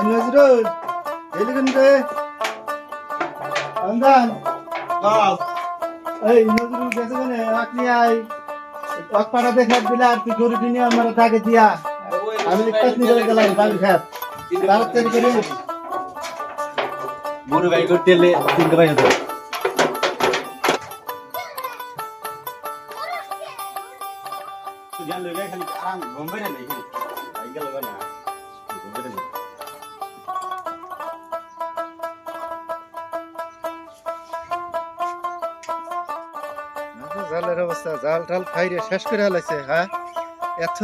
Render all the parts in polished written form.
নজরুল এদিকে রে আমদান এই নজরুল গেছে মানে আপনি আই পাড়া দেখে দিলে আর তুই গরু কিনে আমার তাকে দিয়া আমি কাজ নিয়ে গেলাম বাড়ি খাত তাড়াতাড়ি করে গরু গাই করতে এলে তিনটে ভাই হতো জানলে খালি আরাম বোম্বাই না দেখি ভাই গেল না বোম্বাই না জালের অবস্থা জাল টাল খাইরে শেষ করে হালাইছে হ্যাঁ এত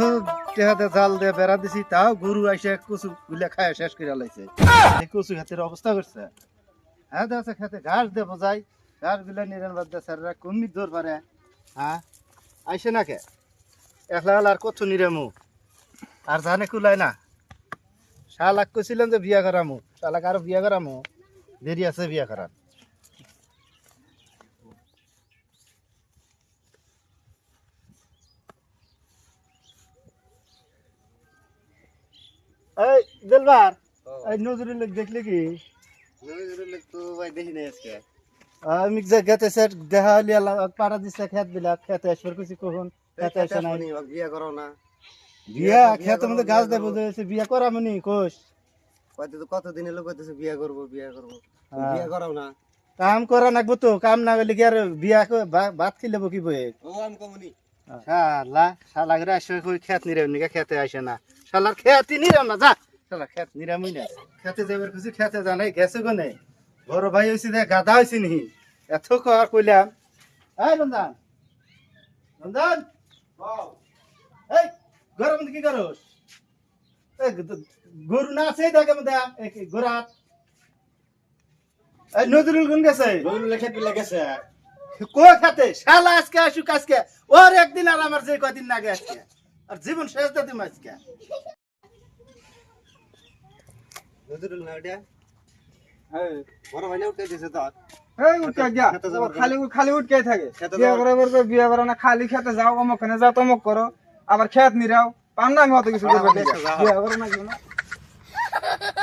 টেহাতে জাল দিয়ে বেড়া দিছি তাও গরু আইসে কচু গুলা খায় শেষ করে হালাইছে এই কচু হাতের অবস্থা করছে হ্যাঁ দেখছে খেতে ঘাস দেবো যাই ঘাস গুলা নিরেন বাদ দিয়ে স্যাররা কমি দৌড় পারে হ্যাঁ আইসে না কে একলা আর কত নিরেমু আর জানে কুলাই না শালাক কইছিলাম যে বিয়া করামু শালাক আরো বিয়া করামু দেরি আছে বিয়া করার এই দিলবার এই নজরুল দেখলে কি নজরুল তো ভাই দেখি না আজকে আমি যে গেতে সেট দেখা লিয়া পাড়া দিছে খেত বিলা খেতে আসর কইছি কখন খেতে আসে নাই বিয়া করো না বিয়া খেতে মধ্যে গাছ দেবো যে বিয়া করামনি কোষ কইতে তো কতদিন হলো কইতেছে বিয়া করব বিয়া করাও না কাম করা নাকবো তো কাম না করলে কি আর বিয়া ভাত খেলে কি বই ও আমি কমনি শালা শালা করে আসে কই খেত নিরাম নিকা খেতে আসে না শালার খেত নিরাম না যা শালা খেত নিরামই না খেতে যাবার কিছু খেতে জানাই গেছে কোনে বড় ভাই হইছে দে গাদা হইছে নি এত কইলাম এই রমজান রমজান এই গরম কি করস এই গরু না আছে দেখে মধ্যে গোরা এই নজরুল গুন গেছে নজরুল লেখে পিলা গেছে কই খাতে শালা আজকে আসুক আজকে ওর একদিন আর আমার যে কয়দিন লাগে আজকে আর জীবন শেষ দিতে আজকে নজরুল না ওটা বড় ভাই না উঠে দিছে তো এই উঠে গিয়া খালি উঠকে থাকে বিয়া করে বিয়া করে না খালি খেতে যাও অমুক যাও তমুক করো আবার খেত নিরাও পান না আমি অত কিছু করবে বিয়া করে না